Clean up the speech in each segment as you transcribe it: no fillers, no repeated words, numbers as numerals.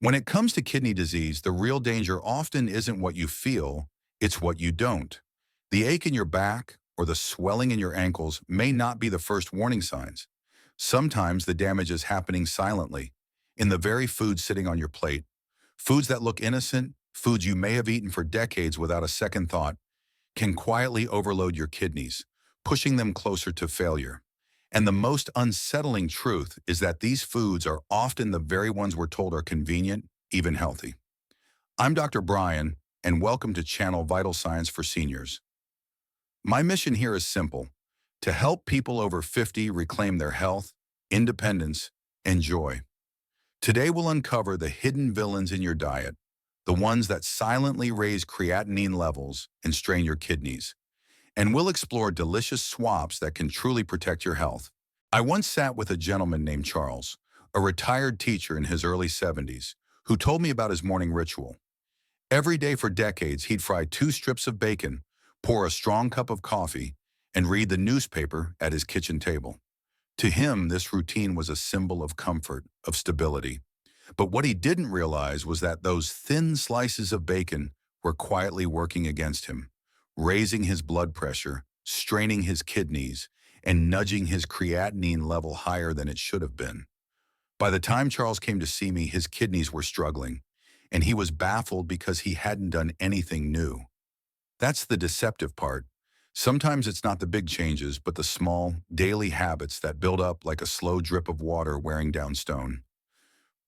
When it comes to kidney disease, the real danger often isn't what you feel, it's what you don't. The ache in your back or the swelling in your ankles may not be the first warning signs. Sometimes the damage is happening silently, in the very food sitting on your plate. Foods that look innocent, foods you may have eaten for decades without a second thought, can quietly overload your kidneys, pushing them closer to failure. And the most unsettling truth is that these foods are often the very ones we're told are convenient, even healthy. I'm Dr. Brian, and welcome to Channel Vital Science for Seniors. My mission here is simple: to help people over 50 reclaim their health, independence, and joy. Today we'll uncover the hidden villains in your diet, the ones that silently raise creatinine levels and strain your kidneys. And we'll explore delicious swaps that can truly protect your health. I once sat with a gentleman named Charles, a retired teacher in his early 70s, who told me about his morning ritual. Every day for decades, he'd fry 2 strips of bacon, pour a strong cup of coffee, and read the newspaper at his kitchen table. To him, this routine was a symbol of comfort, of stability. But what he didn't realize was that those thin slices of bacon were quietly working against him, raising his blood pressure, straining his kidneys, and nudging his creatinine level higher than it should have been. By the time Charles came to see me, his kidneys were struggling, and he was baffled because he hadn't done anything new. That's the deceptive part. Sometimes it's not the big changes, but the small, daily habits that build up like a slow drip of water wearing down stone.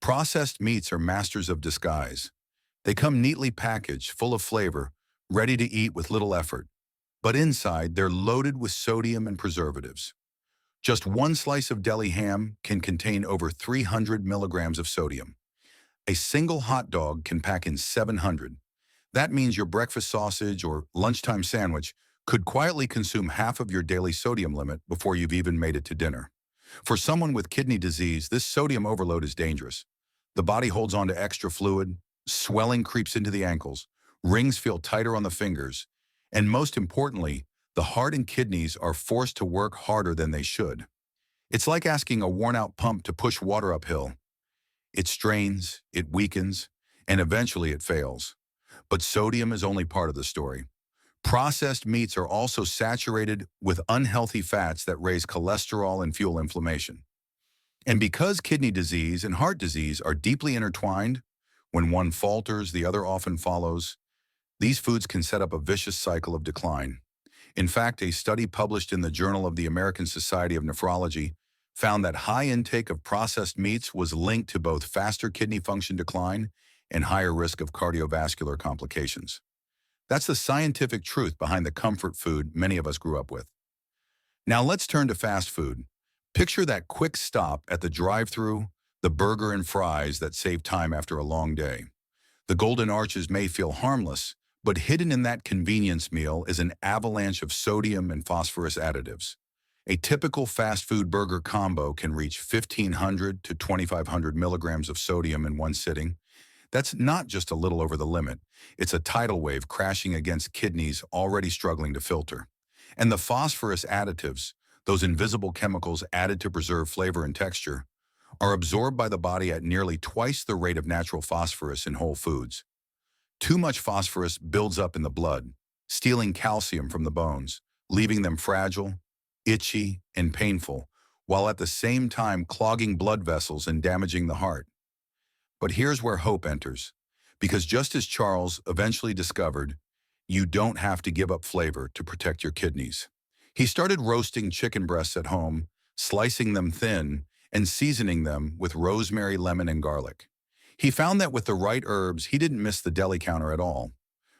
Processed meats are masters of disguise. They come neatly packaged, full of flavor, ready to eat with little effort. But inside, they're loaded with sodium and preservatives. Just one slice of deli ham can contain over 300 milligrams of sodium. A single hot dog can pack in 700. That means your breakfast sausage or lunchtime sandwich could quietly consume half of your daily sodium limit before you've even made it to dinner. For someone with kidney disease, this sodium overload is dangerous. The body holds on to extra fluid, swelling creeps into the ankles, rings feel tighter on the fingers, and most importantly, the heart and kidneys are forced to work harder than they should. It's like asking a worn-out pump to push water uphill. It strains, it weakens, and eventually it fails. But sodium is only part of the story. Processed meats are also saturated with unhealthy fats that raise cholesterol and fuel inflammation. And because kidney disease and heart disease are deeply intertwined, when one falters, the other often follows. These foods can set up a vicious cycle of decline. In fact, a study published in the Journal of the American Society of Nephrology found that high intake of processed meats was linked to both faster kidney function decline and higher risk of cardiovascular complications. That's the scientific truth behind the comfort food many of us grew up with. Now let's turn to fast food. Picture that quick stop at the drive-thru, the burger and fries that save time after a long day. The golden arches may feel harmless, but hidden in that convenience meal is an avalanche of sodium and phosphorus additives. A typical fast food burger combo can reach 1,500 to 2,500 milligrams of sodium in one sitting. That's not just a little over the limit. It's a tidal wave crashing against kidneys already struggling to filter. And the phosphorus additives, those invisible chemicals added to preserve flavor and texture, are absorbed by the body at nearly twice the rate of natural phosphorus in whole foods. Too much phosphorus builds up in the blood, stealing calcium from the bones, leaving them fragile, itchy, and painful, while at the same time clogging blood vessels and damaging the heart. But here's where hope enters, because just as Charles eventually discovered, you don't have to give up flavor to protect your kidneys. He started roasting chicken breasts at home, slicing them thin, and seasoning them with rosemary, lemon, and garlic. He found that with the right herbs, he didn't miss the deli counter at all.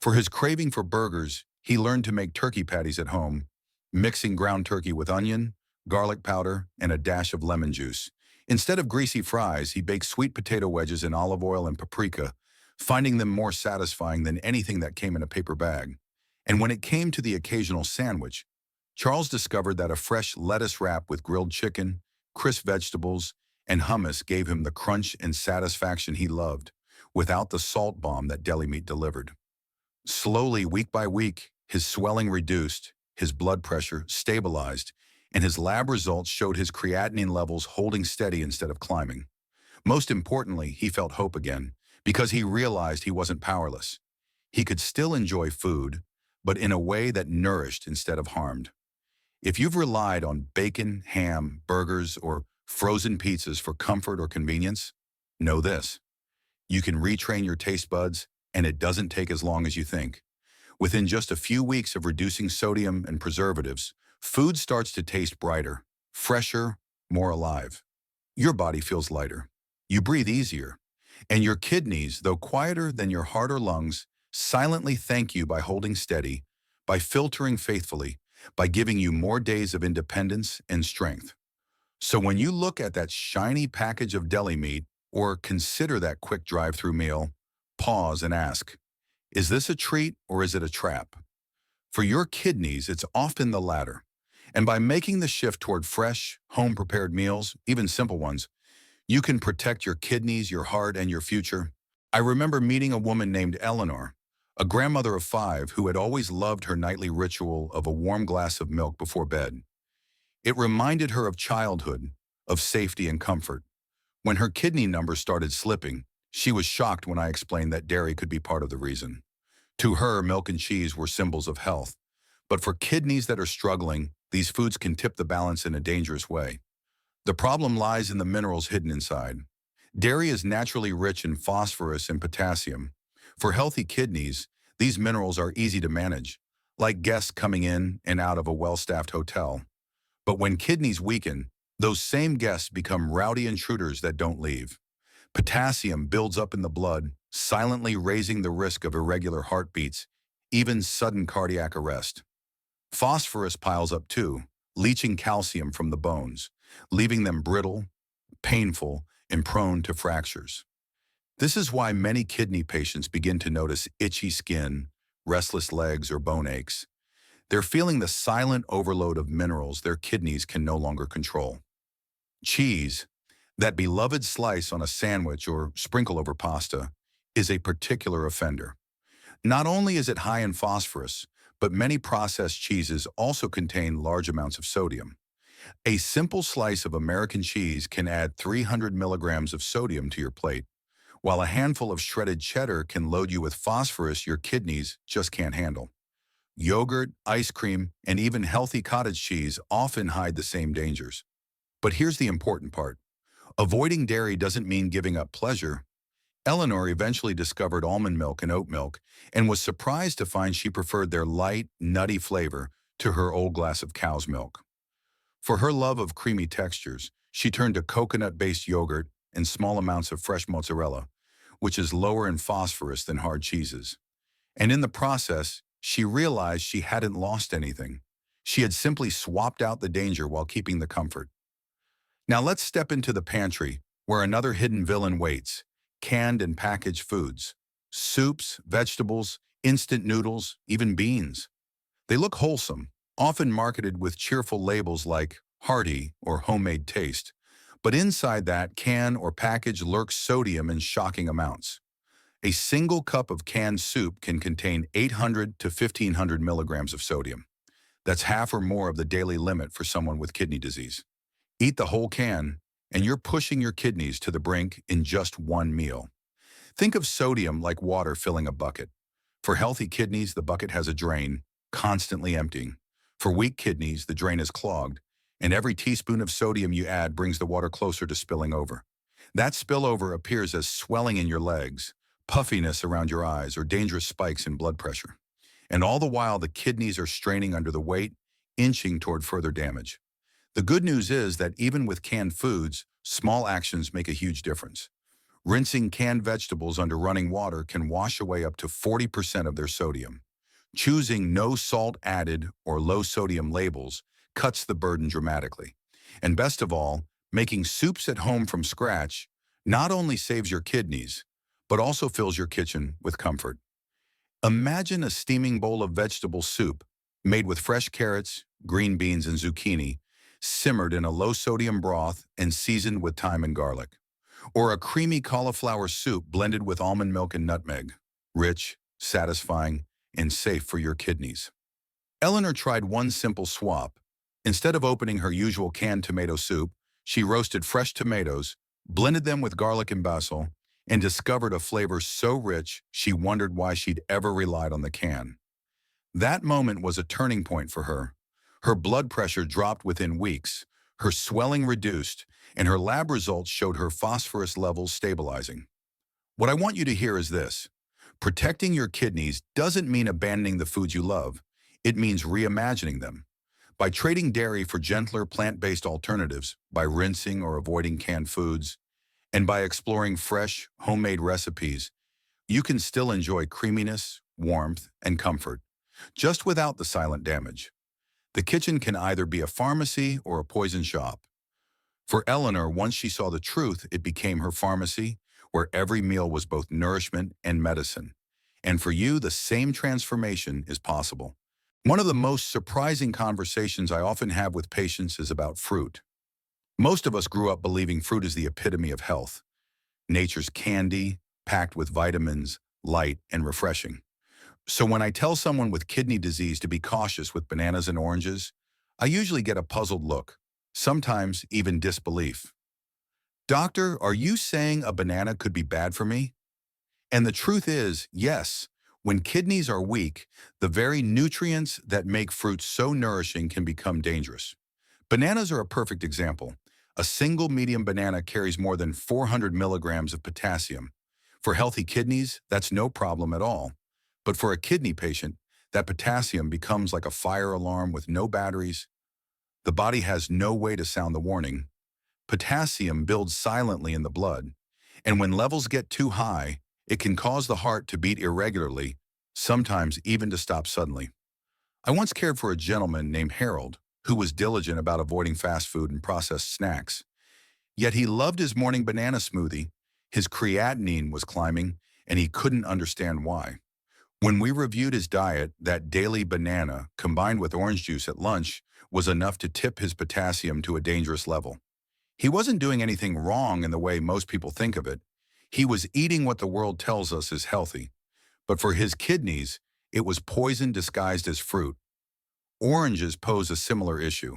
For his craving for burgers, he learned to make turkey patties at home, mixing ground turkey with onion, garlic powder, and a dash of lemon juice. Instead of greasy fries, he baked sweet potato wedges in olive oil and paprika, finding them more satisfying than anything that came in a paper bag. And when it came to the occasional sandwich, Charles discovered that a fresh lettuce wrap with grilled chicken, crisp vegetables, and hummus gave him the crunch and satisfaction he loved, without the salt bomb that deli meat delivered. Slowly, week by week, his swelling reduced, his blood pressure stabilized, and his lab results showed his creatinine levels holding steady instead of climbing. Most importantly, he felt hope again, because he realized he wasn't powerless. He could still enjoy food, but in a way that nourished instead of harmed. If you've relied on bacon, ham, burgers, or frozen pizzas for comfort or convenience, know this. You can retrain your taste buds, and it doesn't take as long as you think. Within just a few weeks of reducing sodium and preservatives, food starts to taste brighter, fresher, more alive. Your body feels lighter. You breathe easier. And your kidneys, though quieter than your heart or lungs, silently thank you by holding steady, by filtering faithfully, by giving you more days of independence and strength. So when you look at that shiny package of deli meat or consider that quick drive-through meal, pause and ask, is this a treat or is it a trap? For your kidneys, it's often the latter. And by making the shift toward fresh, home-prepared meals, even simple ones, you can protect your kidneys, your heart, and your future. I remember meeting a woman named Eleanor, a grandmother of 5 who had always loved her nightly ritual of a warm glass of milk before bed. It reminded her of childhood, of safety and comfort. When her kidney numbers started slipping, she was shocked when I explained that dairy could be part of the reason. To her, milk and cheese were symbols of health. But for kidneys that are struggling, these foods can tip the balance in a dangerous way. The problem lies in the minerals hidden inside. Dairy is naturally rich in phosphorus and potassium. For healthy kidneys, these minerals are easy to manage, like guests coming in and out of a well-staffed hotel. But when kidneys weaken, those same guests become rowdy intruders that don't leave. Potassium builds up in the blood, silently raising the risk of irregular heartbeats, even sudden cardiac arrest. Phosphorus piles up too, leaching calcium from the bones, leaving them brittle, painful, and prone to fractures. This is why many kidney patients begin to notice itchy skin, restless legs, or bone aches. They're feeling the silent overload of minerals their kidneys can no longer control. Cheese, that beloved slice on a sandwich or sprinkle over pasta, is a particular offender. Not only is it high in phosphorus, but many processed cheeses also contain large amounts of sodium. A simple slice of American cheese can add 300 milligrams of sodium to your plate, while a handful of shredded cheddar can load you with phosphorus your kidneys just can't handle. Yogurt, ice cream, and even healthy cottage cheese often hide the same dangers. But here's the important part. Avoiding dairy doesn't mean giving up pleasure. Eleanor eventually discovered almond milk and oat milk and was surprised to find she preferred their light, nutty flavor to her old glass of cow's milk. For her love of creamy textures, she turned to coconut-based yogurt and small amounts of fresh mozzarella, which is lower in phosphorus than hard cheeses. And in the process, she realized she hadn't lost anything. She had simply swapped out the danger while keeping the comfort. Now let's step into the pantry, where another hidden villain waits: canned and packaged foods. Soups, vegetables, instant noodles, even beans. They look wholesome, often marketed with cheerful labels like hearty or homemade taste. But inside that can or package lurks sodium in shocking amounts. A single cup of canned soup can contain 800 to 1500 milligrams of sodium. That's half or more of the daily limit for someone with kidney disease. Eat the whole can, and you're pushing your kidneys to the brink in just one meal. Think of sodium like water filling a bucket. For healthy kidneys, the bucket has a drain, constantly emptying. For weak kidneys, the drain is clogged, and every teaspoon of sodium you add brings the water closer to spilling over. That spillover appears as swelling in your legs, puffiness around your eyes, or dangerous spikes in blood pressure. And all the while, the kidneys are straining under the weight, inching toward further damage. The good news is that even with canned foods, small actions make a huge difference. Rinsing canned vegetables under running water can wash away up to 40% of their sodium. Choosing no salt added or low sodium labels cuts the burden dramatically. And best of all, making soups at home from scratch not only saves your kidneys, but also fills your kitchen with comfort. Imagine a steaming bowl of vegetable soup made with fresh carrots, green beans, and zucchini, simmered in a low-sodium broth and seasoned with thyme and garlic. Or a creamy cauliflower soup blended with almond milk and nutmeg, rich, satisfying, and safe for your kidneys. Eleanor tried one simple swap. Instead of opening her usual canned tomato soup, she roasted fresh tomatoes, blended them with garlic and basil, and discovered a flavor so rich she wondered why she'd ever relied on the can. That moment was a turning point for her. Her blood pressure dropped within weeks, her swelling reduced, and her lab results showed her phosphorus levels stabilizing. What I want you to hear is this. Protecting your kidneys doesn't mean abandoning the foods you love. It means reimagining them. By trading dairy for gentler plant-based alternatives, by rinsing or avoiding canned foods, and by exploring fresh, homemade recipes, you can still enjoy creaminess, warmth, and comfort, just without the silent damage. The kitchen can either be a pharmacy or a poison shop. For Eleanor, once she saw the truth, it became her pharmacy, where every meal was both nourishment and medicine. And for you, the same transformation is possible. One of the most surprising conversations I often have with patients is about fruit. Most of us grew up believing fruit is the epitome of health, nature's candy, packed with vitamins, light, and refreshing. So when I tell someone with kidney disease to be cautious with bananas and oranges, I usually get a puzzled look, sometimes even disbelief. Doctor, are you saying a banana could be bad for me? And the truth is, yes, when kidneys are weak, the very nutrients that make fruit so nourishing can become dangerous. Bananas are a perfect example. A single medium banana carries more than 400 milligrams of potassium. For healthy kidneys, that's no problem at all. But for a kidney patient, that potassium becomes like a fire alarm with no batteries. The body has no way to sound the warning. Potassium builds silently in the blood, and when levels get too high, it can cause the heart to beat irregularly, sometimes even to stop suddenly. I once cared for a gentleman named Harold, who was diligent about avoiding fast food and processed snacks. Yet he loved his morning banana smoothie, his creatinine was climbing, and he couldn't understand why. When we reviewed his diet, that daily banana, combined with orange juice at lunch, was enough to tip his potassium to a dangerous level. He wasn't doing anything wrong in the way most people think of it. He was eating what the world tells us is healthy. But for his kidneys, it was poison disguised as fruit. Oranges pose a similar issue.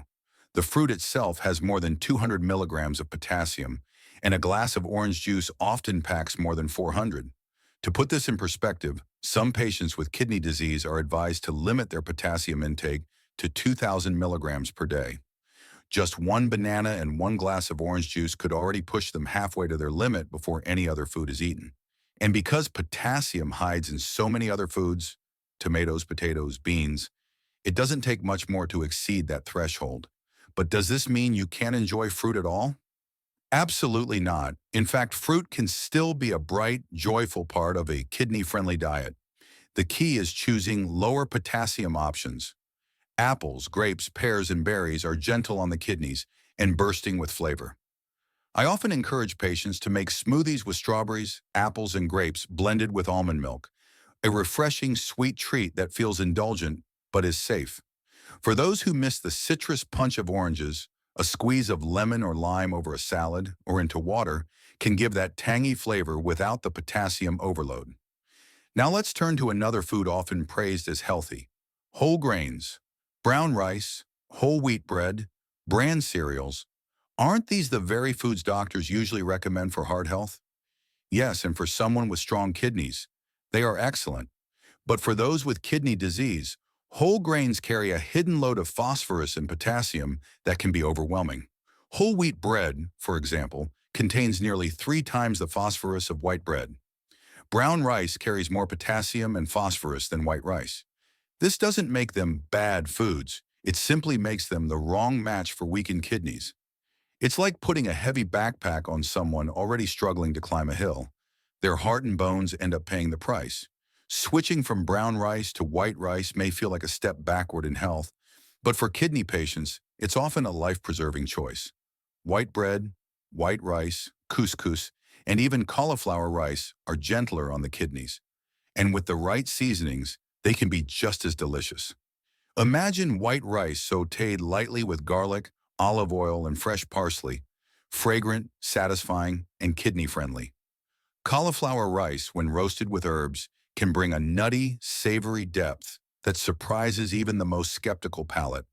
The fruit itself has more than 200 milligrams of potassium, and a glass of orange juice often packs more than 400. To put this in perspective, some patients with kidney disease are advised to limit their potassium intake to 2,000 milligrams per day. Just one banana and one glass of orange juice could already push them halfway to their limit before any other food is eaten. And because potassium hides in so many other foods, tomatoes, potatoes, beans, it doesn't take much more to exceed that threshold. But does this mean you can't enjoy fruit at all? Absolutely not. In fact, fruit can still be a bright, joyful part of a kidney-friendly diet. The key is choosing lower potassium options. Apples, grapes, pears, and berries are gentle on the kidneys and bursting with flavor. I often encourage patients to make smoothies with strawberries, apples, and grapes blended with almond milk, a refreshing, sweet treat that feels indulgent but is safe. For those who miss the citrus punch of oranges, a squeeze of lemon or lime over a salad or into water can give that tangy flavor without the potassium overload. Now let's turn to another food often praised as healthy: whole grains. Brown rice, whole wheat bread, bran cereals. Aren't these the very foods doctors usually recommend for heart health? Yes, and for someone with strong kidneys, they are excellent. But for those with kidney disease, whole grains carry a hidden load of phosphorus and potassium that can be overwhelming. Whole wheat bread, for example, contains nearly 3 times the phosphorus of white bread. Brown rice carries more potassium and phosphorus than white rice. This doesn't make them bad foods. It simply makes them the wrong match for weakened kidneys. It's like putting a heavy backpack on someone already struggling to climb a hill. Their heart and bones end up paying the price. Switching from brown rice to white rice may feel like a step backward in health, but for kidney patients, it's often a life-preserving choice. White bread, white rice, couscous, and even cauliflower rice are gentler on the kidneys. And with the right seasonings, they can be just as delicious. Imagine white rice sautéed lightly with garlic, olive oil, and fresh parsley, fragrant, satisfying, and kidney-friendly. Cauliflower rice, when roasted with herbs, can bring a nutty, savory depth that surprises even the most skeptical palate.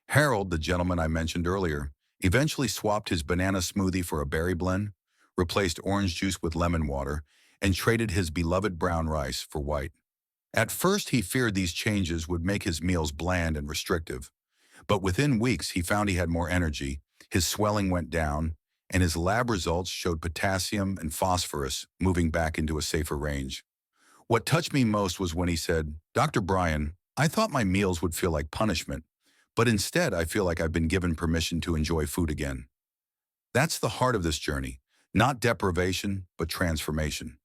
Harold, the gentleman I mentioned earlier, eventually swapped his banana smoothie for a berry blend, replaced orange juice with lemon water, and traded his beloved brown rice for white. At first, he feared these changes would make his meals bland and restrictive, but within weeks, he found he had more energy, his swelling went down, and his lab results showed potassium and phosphorus moving back into a safer range. What touched me most was when he said, "Dr. Brian, I thought my meals would feel like punishment, but instead I feel like I've been given permission to enjoy food again." That's the heart of this journey, not deprivation, but transformation.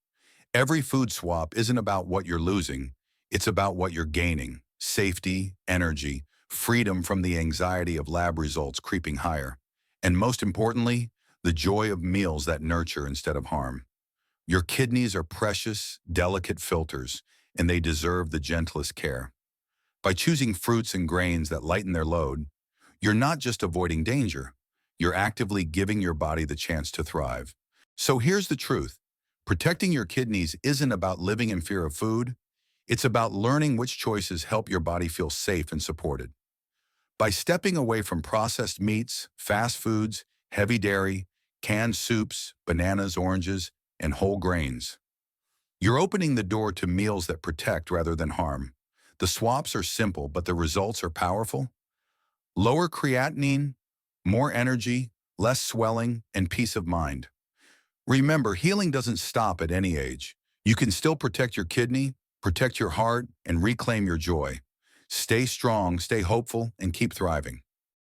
Every food swap isn't about what you're losing, it's about what you're gaining: safety, energy, freedom from the anxiety of lab results creeping higher, and most importantly, the joy of meals that nurture instead of harm. Your kidneys are precious, delicate filters, and they deserve the gentlest care. By choosing fruits and grains that lighten their load, you're not just avoiding danger, you're actively giving your body the chance to thrive. So here's the truth. Protecting your kidneys isn't about living in fear of food, it's about learning which choices help your body feel safe and supported. By stepping away from processed meats, fast foods, heavy dairy, canned soups, bananas, oranges, and whole grains, you're opening the door to meals that protect rather than harm. The swaps are simple, but the results are powerful. Lower creatinine, more energy, less swelling, and peace of mind. Remember, healing doesn't stop at any age. You can still protect your kidney, protect your heart, and reclaim your joy. Stay strong, stay hopeful, and keep thriving.